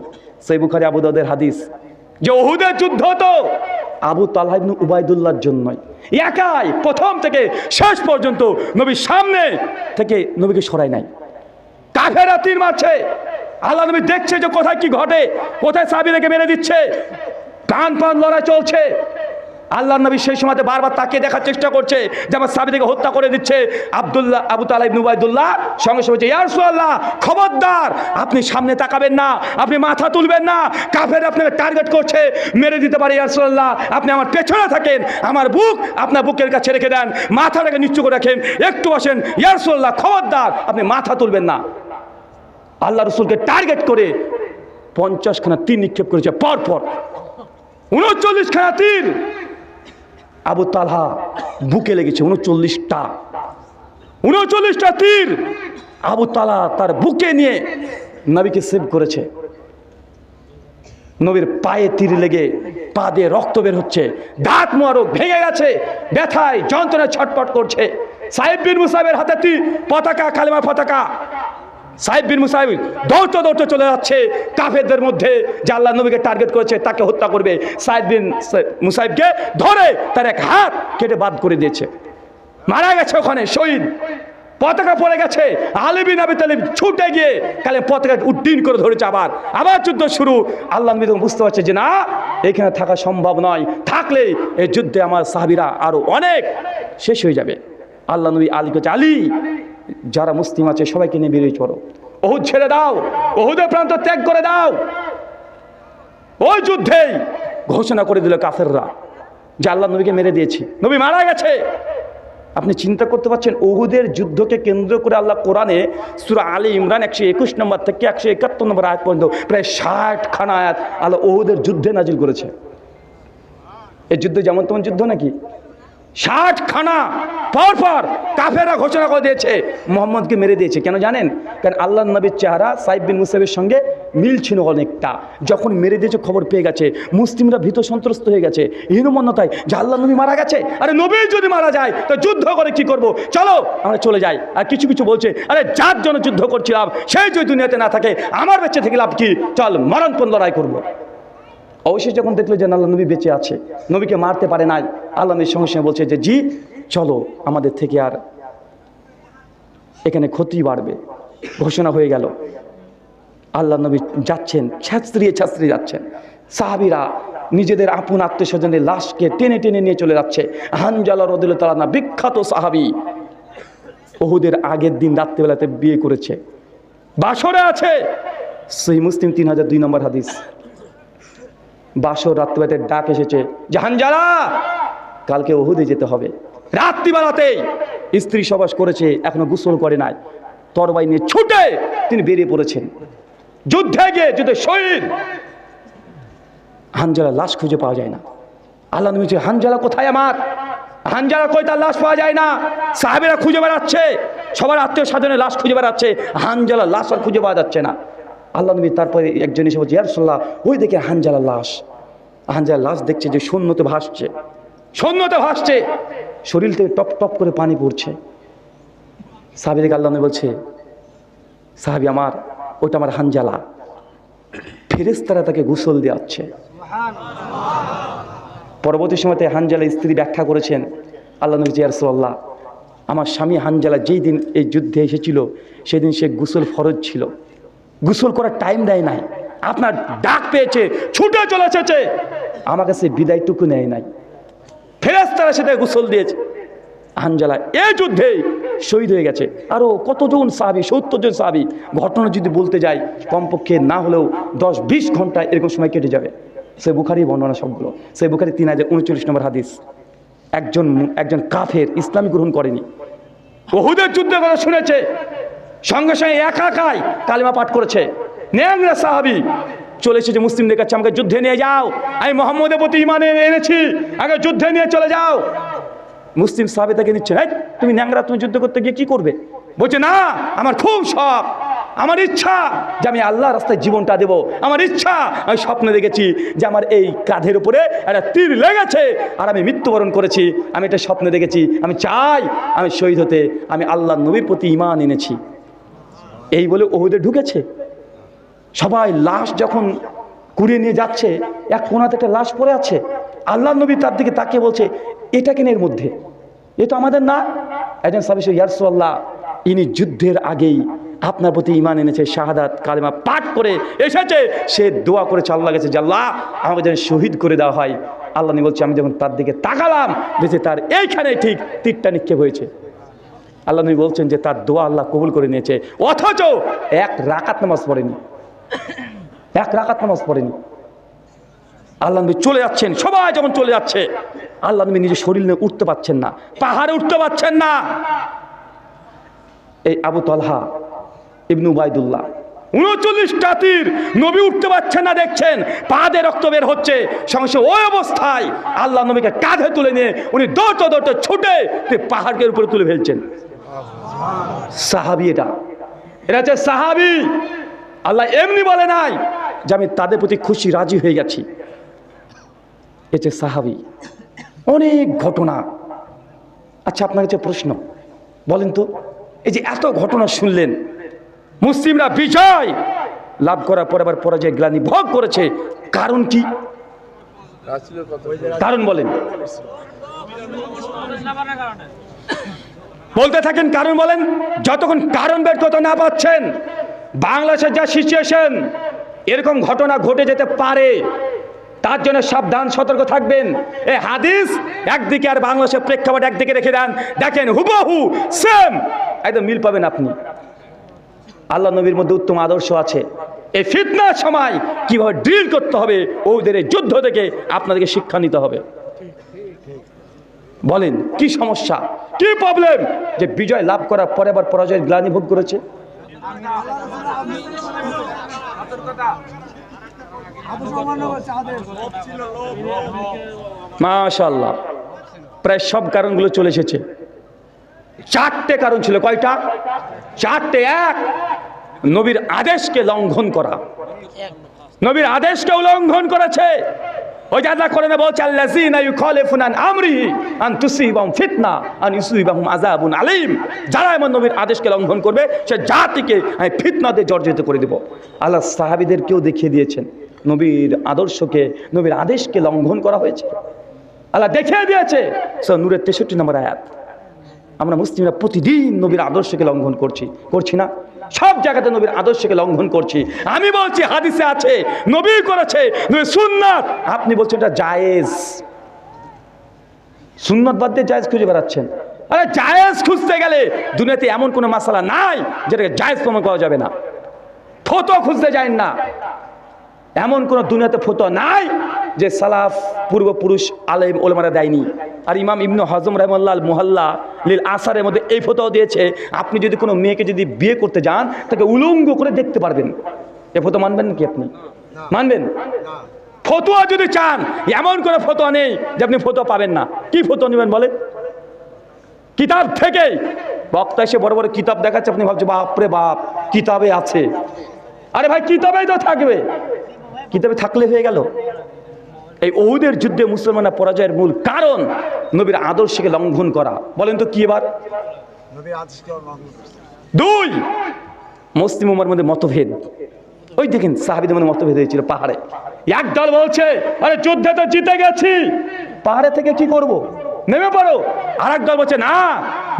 সহিহ বুখারী আবু দাউদের হাদিস, যে উহুদের যুদ্ধ তো আবু তালহা ইবনে উবাইদুল্লাহর জন্যই, একাই প্রথম থেকে শেষ পর্যন্ত নবীর সামনে থেকে নবীকে সরাই নাই। কাফেররা তীর মারছে, আল্লাহ নবী দেখছে যে কোথায় কি ঘটে, কোথায় সাহাবীদেরকে মেরে দিচ্ছে, প্রাণ লড়াই চলছে। আল্লাহ নবী সেই সময়তে বারবার তাকিয়ে দেখার চেষ্টা করছে যে আমার সাহাবীদেরকে হত্যা করে দিচ্ছে। আবু তালহা ইবনে উবাইদুল্লাহ সঙ্গে সঙ্গে বলছে, ইয়া রাসূলুল্লাহ, খবরদার, আপনি সামনে তাকাবেন না, আপনি মাথা তুলবেন না, কাফের আপনাকে টার্গেট করছে, মেরে দিতে পারে। ইয়া রাসূলুল্লাহ, আপনি আমার পেছনে থাকেন, আমার বুক আপনার বুকের কাছে রেখে দেন, মাথাটাকে নিচু করে রাখেন, একটু বসেন। ইয়া রাসূলুল্লাহ, খবরদার, আপনি মাথা তুলবেন না। আল্লাহ রাসূলকে টার্গেট করে 50 খানা তীর নিক্ষেপ করেছে, পরপর 39 খানা তীর আবু তালহা বুকে লেগেছে। 39টা তীর আবু তালহা তার বুকে নিয়ে নবীকে সেভ করেছে। নবীর পায়ে তীর লেগে পা দিয়ে রক্ত বের হচ্ছে, দাঁত মোবারক ভেঙে গেছে, ব্যথায় যন্ত্রণায় ছটপট করছে। সাইদ বিন মুসাইবের হাতে পতাকা, কালেমার পতাকা। সাইদ বিন মুসাইব দৌড়তে চলে যাচ্ছে কাফেরদের মধ্যে, যে আল্লাহ নবীকে টার্গেট করেছে, তাকে হত্যা করবে। সাইদ বিন মুসাইবকে ধরে তার এক হাত কেটে বাদ করে দিয়েছে, মারা গেছে ওখানে শহীদ। পতাকা পড়ে গেছে, আলী বিন আবি তালিব ছুটে গিয়ে কালে পতাকা উড্ডীন করে ধরেছে। আবার যুদ্ধ শুরু। আল্লাহ নবী বুঝতে পারছে যে না, এখানে থাকা সম্ভব নয়, থাকলে এই যুদ্ধে আমার সাহাবীরা আরো অনেক শেষ হয়ে যাবে। আল্লাহ নবী আলীকে, আলী, যারা মুসলিম আছে সবাইকে নিয়ে বেরিয়ে চলো, ওহুদ ছেড়ে দাও, ওহুদের প্রান্ত ত্যাগ করে দাও। ওই যুদ্ধেই ঘোষণা করে দিল কাফেররা যে আল্লাহ নবীকে মেরে দিয়েছি, নবী মারা গেছে। আপনি চিন্তা করতে পারছেন, ওহুদের যুদ্ধকে কেন্দ্র করে আল্লাহ কোরআনে সূরা আলী ইমরান 121 নম্বর থেকে 171 নম্বর আয়াত পর্যন্ত প্রায় 60 খানা আয়াত আল্লাহ ওহুদের যুদ্ধে নাজিল করেছে। এই যুদ্ধ যেমন তেমন যুদ্ধ নাকি? 60 খানা পরপর কাফেররা ঘোষণা করে দিয়েছে মুহাম্মদকে মেরে দিয়েছে। কেন জানেন? কারণ আল্লাহ নবীর চেহারা সাইদ বিন মুসাইবের সঙ্গে মিল ছিল অনেকটা। যখন মেরে দিয়েছে খবর পেয়ে গেছে, মুসলিমরা ভীত সন্ত্রস্ত হয়ে গেছে হীনমন্যতায়, যে আল্লাহ নবী মারা গেছে, আরে নবী যদি মারা যায় তো যুদ্ধ করে কি করব, চলো আমরা চলে যাই। আর কিছু কিছু বলছে, আরে যার জন্য যুদ্ধ করছিলাম সেই যদি দুনিয়াতে না থাকে, আমার বেঁচে থেকে লাভ কি, চল মরণপণ লড়াই করবো। অবশ্যই যখন দেখলো যে আল্লাহ নবী বেঁচে আছে, নবীকে মারতে পারে নাই, আল্লাহ নবীর সঙ্গে সঙ্গে বলছে যে জি চলো, আমাদের থেকে আর এখানে ক্ষতি বাড়বে। ঘোষণা হয়ে গেল। আল্লাহ নবী যাচ্ছেন, ছাত্রিয়ে যাচ্ছেন। সাহাবীরা নিজেদের আপন আত্মীয়স্বজনের লাশকে টেনে টেনে নিয়ে চলে যাচ্ছে। হানজালা রাদিয়াল্লাহু তাআলা না, বিখ্যাত সাহাবী, উহুদের আগের দিন রাত্রিবেলাতে বিয়ে করেছে, বাসরে আছে। সহিহ মুসলিম 3002 নম্বর হাদিস। বাসর রাত্রিবেলাতে ডাক এসেছে যে হানজালা, কালকে উহুদে যেতে হবে। রাত্রিবেলাতেই স্ত্রী সবাস করেছে, এখনো গোসল করে নাই, তরবারি নিয়ে ছুটে তিনি বেরিয়ে পড়েছেন যুদ্ধে গিয়ে, যুদ্ধে শহীদ। হানজালার লাশ খুঁজে পাওয়া যায় না। আল্লাহ নবী বলছে, হানজালা কোথায় আমার? হানজালা কই, তার লাশ পাওয়া যায় না। সাহাবীরা খুঁজে বেড়াচ্ছে, সবার আত্মীয় স্বজনের লাশ খুঁজে বেড়াচ্ছে, হানজালার লাশ আর খুঁজে পাওয়া যাচ্ছে না। আল্লাহ নবী তারপরে একজন এসে বলছে, ইয়া রাসূলুল্লাহ, ওই দেখে হানজালার লাশ। হানজালার লাশ দেখছে যে শূন্যতে ভাসছে, শরীর থেকে টপ টপ করে পানি পড়ছে। সাহাবী দেখে আল্লাহ নবী বলছে, সাহাবী আমার, ওটা আমার হানজালা। ফেরেশতারা তাকে গোসল দেওয়াচ্ছে। পরবর্তী সময়তে হানজালা স্ত্রী ব্যাখ্যা করেছেন, আল্লাহ নবী, ইয়া রাসূলুল্লাহ, আমার স্বামী হানজালা যেই দিন এই যুদ্ধে এসেছিল সেদিন সে গোসল ফরজ ছিল, গোসল করার টাইম দেয় নাই, আপনার ডাক পেয়েছে, ছুটে চলে এসেছে, আমার কাছে বিদায়টুকু নেয় নাই, ফেরেশতারা সেটা গোসল দিয়েছে। হানজালা এই যুদ্ধেই শহীদ হয়ে গেছে। আরও কতজন সাহাবী, 70 জন সাহাবী। ঘটনা যদি বলতে যাই কমপক্ষে না হলেও 10-20 ঘন্টা এরকম সময় কেটে যাবে। সে বুখারী বর্ণনা সবগুলো। সে বুখারী 3039 নম্বর হাদিস। একজন কাফের, ইসলাম গ্রহণ করেনি, উহুদের যুদ্ধের কথা শুনেছে, সঙ্গে সঙ্গে একাই কালিমা পাঠ করেছে। ন্যাংরা সাহাবী চলে এসেছে মুসলিমদের কাছে, আমাকে যুদ্ধে নিয়ে যাও, আমি মুহাম্মদের প্রতি ঈমান এনেছি, আগে যুদ্ধে নিয়ে চলে যাও। মুসলিম সাহাবী তাকে নিচ্ছে, তুমি ন্যাংরা, তুমি যুদ্ধ করতে গিয়ে কি করবে? বলছে, না, আমার খুব শখ, আমার ইচ্ছা যে আমি আল্লাহ রাস্তায় জীবনটা দেব। আমার ইচ্ছা, আমি স্বপ্নে দেখেছি যে আমার এই কাঁধের উপরে একটা তীর লেগেছে আর আমি মৃত্যুবরণ করেছি। আমি এটা স্বপ্নে দেখেছি। আমি চাই আমি শহীদ হতে। আমি আল্লাহ নবীর প্রতি ঈমান এনেছি। এই বলে ওহুদে ঢুকেছে। সবাই লাশ যখন কুড়িয়ে নিয়ে যাচ্ছে, এক কোনাতে একটা লাশ পড়ে আছে। আল্লাহ নবী তার দিকে তাকিয়ে বলছে, এটা কেন এর মধ্যে? এ তো আমাদের না। একজন সাহাবী ইয়া রাসূলুল্লাহ, ইনি যুদ্ধের আগেই আপনার প্রতি ঈমান এনেছে, শাহাদাত কালেমা পাঠ করে এসেছে। সে দোয়া করেছে আল্লাহ কাছে যে আল্লাহ আমাকে যেন শহীদ করে দেওয়া হয়। আল্লাহ নবী বলছে, আমি যখন তার দিকে তাকালাম দেখছি তার এইখানে ঠিক তীরটা নিক্ষেপ হয়েছে। আল্লাহ নবী বলছেন যে তার দোয়া আল্লাহ কবুল করে নিয়েছে, অথচ এক রাকাত নামাজ পড়েনি। এক রাকাত নামাজ পড়েনি। আল্লাহ নবী চলে যাচ্ছেন, সবাই যখন চলে যাচ্ছে, আল্লাহ নবী নিজের শরীর নিয়ে উঠতে পারছেন না, পাহাড়ে উঠতে পারছেন না। এই আবু তালহা ইবনে উবাইদুল্লাহ 39টা তীর, নবী উঠতে পারছেন না, দেখছেন পা দিয়ে রক্ত বের হচ্ছে। সঙ্গে ওই অবস্থায় আল্লাহ নবীকে কাঁধে তুলে নিয়ে উনি দৌড়তে দৌড়তে ছুটে পাহাড়ের উপরে তুলে ফেলছেন। সাহাবী, এটা হচ্ছে সাহাবী। আল্লাহ এমনি বলে নাই যে আমি তাদের প্রতি খুশি রাজি হয়ে গেছি। এ যে সাহাবী, অনেক ঘটনা। আচ্ছা, আপনার কাছে প্রশ্ন, বলেন তো, এই যে এত ঘটনা শুনলেন, মুসলিমরা বিজয় লাভ করার পর আবার পরাজয় গ্লানি ভোগ করেছে, কারণ কি? কারণ বলেন, বলতে থাকেন, কারণ বলেন। যতক্ষণ কারণ বের করতে না পাচ্ছেন, বাংলাদেশের যা সিচুয়েশন, এরকম ঘটনা ঘটে যেতে পারে, তার জন্য সাবধান সতর্ক থাকবেন। এই হাদিস একদিকে আর বাংলাদেশের প্রেক্ষাপট একদিকে রেখে দেন, দেখেন হুবহু সেম একদম মিল পাবেন আপনি। আল্লাহ নবীর মধ্যে উত্তম আদর্শ আছে। এই ফিতনার সময় কিভাবে ড্রিল করতে হবে, ওদের এই যুদ্ধ থেকে আপনাদেরকে শিক্ষা নিতে হবে। বলেন কি সমস্যা, কি প্রবলেম যে বিজয় লাভ করার পরে আবার পরাজয়ের গ্লানি ভোগ করেছে? মাশাআল্লাহ, প্রায় সব কারণগুলো চলে এসেছে। 4টে কারণ ছিল। কয়টা? 4টে। এক, নবীর আদেশকে লঙ্ঘন করা। নবীর আদেশকে উল্লঙ্ঘন করেছে। ওই যে আল্লাহ কোরআনে বলছে, আল্লাযীনা ইউখালিফুনা আন আমরিহি আন তুসিবাহুম ফিতনা আন ইউসিবাহুম আযাবুন আলীম। যারা এমন নবীর আদেশকে লঙ্ঘন করবে, সে জাতিকে আমি ফিতনাতে জর্জরিত করে দেব। আল্লাহ সাহাবীদেরকেও দেখিয়ে দিয়েছেন নবীর আদর্শকে, নবীর আদেশকে লঙ্ঘন করা হয়েছে। আল্লাহ দেখিয়ে দিয়েছে। নূরের 63 নম্বর আয়াত। আমরা মুসলিমরা প্রতিদিন নবীর আদর্শকে লঙ্ঘন করছি না? সব জায়গাতে নবীর আদর্শকে লঙ্ঘন করছি। আমি বলছি হাদিসে আছে, নবী করেছে, নবী সুন্নাত। আপনি বলছেন এটা জায়েজ। সুন্নাত বাদ দিয়ে জায়েজ খুঁজে বেড়াচ্ছেন। আরে জায়েজ খুঁজতে গেলে দুনিয়াতে এমন কোনো মাসালা নাই যেটাকে জায়েজ প্রমাণ করা যাবে না। ফতোয়া খুঁজতে যায় না, এমন কোন দুনিয়াতে ফতোয়া নাই যে সালাফ পূর্বপুরুষ আলেম ওলামারা দেয়নি। আর ইমাম ইবনে হজম রাহিমাহুল্লাহ মুহাল্লা লিল আসারের মধ্যে এই ফতোয়া দিয়েছে, আপনি যদি কোনো মেয়েকে যদি বিয়ে করতে যান, তাকে উলঙ্গ করে দেখতে পারবেন। এই ফতোয়া মানবেন নাকি? আপনি মানবেন? ফতোয়া যদি চান, এমন কোনো ফতোয়া নেই যে আপনি ফতোয়া পাবেন না। কি ফতোয়া নেবেন বলে? কিতাব থেকে। বক্তা এসে বড় বড় কিতাব দেখাচ্ছে, আপনি ভাবছেন বাপরে বাপ, কিতাবে আছে। আরে ভাই, কিতাবেই তো থাকবে, কিতাবে থাকলে হয়ে গেল। এই উহুদের যুদ্ধে মুসলমানরা পরাজয়ের মূল কারণ নবীর আদর্শকে লঙ্ঘন করা। বলেন তো কি? এবার 2, মুসলিম উম্মার মধ্যে মতভেদ। ওই দেখেন সাহাবীদের মধ্যে মতভেদ হয়েছিল পাহাড়ে। এক দল বলছে, আরে যুদ্ধে তো জিতে গেছি, পাহাড়ে থেকে কি করব, নেমে পড়ো। আর এক দল বলছে, না,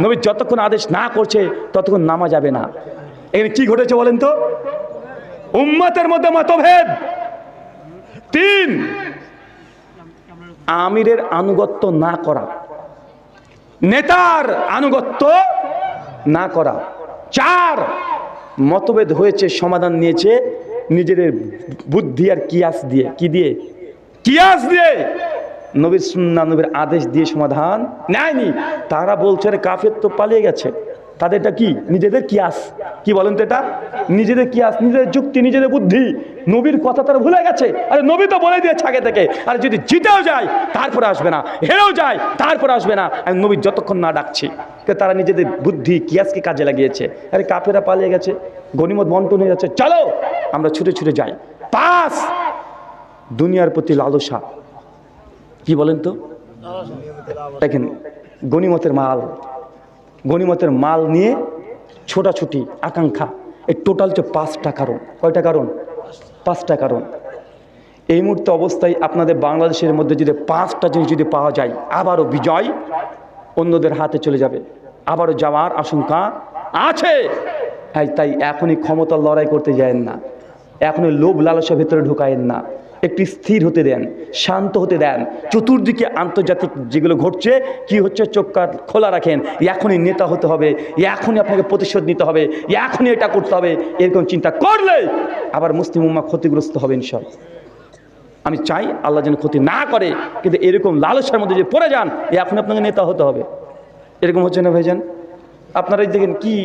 নবী যতক্ষণ আদেশ না করছে ততক্ষণ নামা যাবে না। এখানে কি ঘটেছে বলেন তো? উম্মতের মধ্যে মতভেদ। 3, আমিরের আনুগত্য না করা, নেতার আনুগত্য না করা। 4, মতভেদ হয়েছে, সমাধান নিয়েছে নিজেদের বুদ্ধি আর কিয়াস দিয়ে। কি দিয়ে? কিয়াস দিয়ে। নবীর সুন্নাহ, নবীর আদেশ দিয়ে সমাধান নেয়নি। তারা বলছে, কাফের তো পালিয়ে গেছে, তাদেরটা কি? নিজেদের কিয়াস। কি বলেন তো এটা? নিজেদের কিয়াস, নিজেদের যুক্তি, নিজেদের বুদ্ধি। নবীর কথা তারা ভুলে গেছে। আরে নবী তো বলে দিয়েছে আগে থেকে, আর যদি জিতেও যায় তারপরে আসবে না, হেরেও যায় তারপরে আসবে না, আমি নবী যতক্ষণ না ডাকছি। তারা নিজেদের বুদ্ধি কিয়াসকে কাজে লাগিয়েছে। আরে কাফেরা পালিয়ে গেছে, গনিমত বন্টন হয়ে যাচ্ছে, চলো আমরা ছুটে ছুটে যাই। পাস দুনিয়ার প্রতি লালসা। কি বলেন তো? দেখেন গনিমতের মাল নিয়ে ছোটাছুটি, আকাঙ্ক্ষা, এই টোটাল হচ্ছে 5টা কারণ। কয়টা কারণ? 5টা কারণ। এই মুহূর্তে অবস্থায় আপনাদের বাংলাদেশের মধ্যে যদি 5টা জিনিস যদি পাওয়া যায়, আবারও বিজয় অন্যদের হাতে চলে যাবে, আবারও যাওয়ার আশঙ্কা আছে। তাই এখনই ক্ষমতার লড়াই করতে যায়েন না, এখনই লোভ লালসা ভেতরে ঢুকায়েন না, একটু স্থির হতে দেন, শান্ত হতে দেন। চতুর্দিকে আন্তর্জাতিক যেগুলো ঘটছে, কি হচ্ছে, চোখ কান খোলা রাখেন। এখনই নেতা হতে হবে, এখনই আপনাকে প্রতিশোধ নিতে হবে, এখনই এটা করতে হবে, এরকম চিন্তা করলে আবার মুসলিম উম্মাহ ক্ষতিগ্রস্ত হবে ইনশাআল্লাহ। আমি চাই আল্লাহ যেন ক্ষতি না করে, কিন্তু এরকম লালসার মধ্যে যে পড়ে যান, এখন আপনাকে নেতা হতে হবে। এরকম হচ্ছে না ভাইজান? আপনারাই দেখেন কি,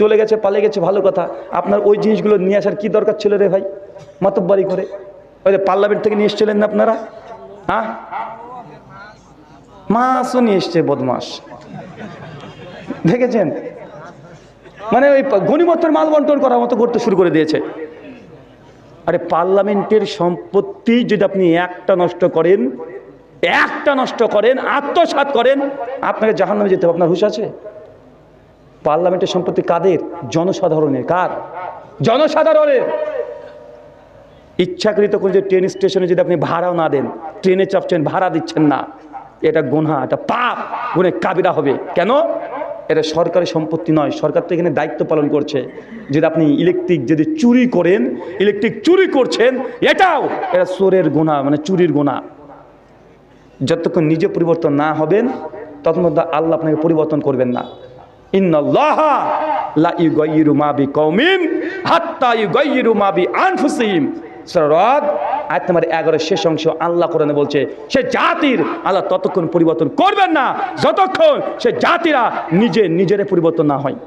চলে গেছে, পালিয়ে গেছে, ভালো কথা। আপনার ওই জিনিসগুলো নিয়ে আসার কি দরকার ছিল রে ভাই? মাতব্বারি করে ওই যে পার্লামেন্ট থেকে নিয়ে এসছিলেন না আপনারা? হ্যাঁ, মাছও নিয়ে এসছে, বদমাস। দেখেছেন? মানে ওই গনিমতের মাল বন্টন করার মতো করতে শুরু করে দিয়েছে। আরে পার্লামেন্টের সম্পত্তি যদি আপনি একটা নষ্ট করেন, আত্মসাৎ করেন, আপনাকে জাহান্নামে যেতে হবে। আপনার হুঁশ আছে? পার্লামেন্টের সম্পত্তি কাদের? জনসাধারণের। কার? জনসাধারণের। ইচ্ছাকৃত করে যে ট্রেন স্টেশনে যদি আপনি ভাড়াও না দেন, ট্রেনে চাপছেন, ভাড়া দিচ্ছেন না, এটা গুনাহ, এটা পাপ, গুনাহ কাবিরা হবে। কেন? এটা সরকারি সম্পত্তি নয়, সরকার তো এখানে দায়িত্ব পালন করছে। যদি আপনি ইলেকট্রিক চুরি করছেন, এটা চোরের গুনাহ, মানে চুরির গুনাহ। যতক্ষণ নিজে পরিবর্তন না হবেন, ততক্ষণ আল্লাহ আপনাকে পরিবর্তন করবেন না। ইন্নাল্লাহা লা ইউগাইয়িরু মা বিকওমিন হাত্তা ইউগাইয়িরু মা বিআনফুসিহিম। সূরা রাদ আয়াত নম্বর 11 শেষ অংশ আল্লাহ কোরআনে বলছে, সে জাতির আল্লাহ ততক্ষণ পরিবর্তন করবেন না যতক্ষণ সে জাতিরা নিজের পরিবর্তন না হয়।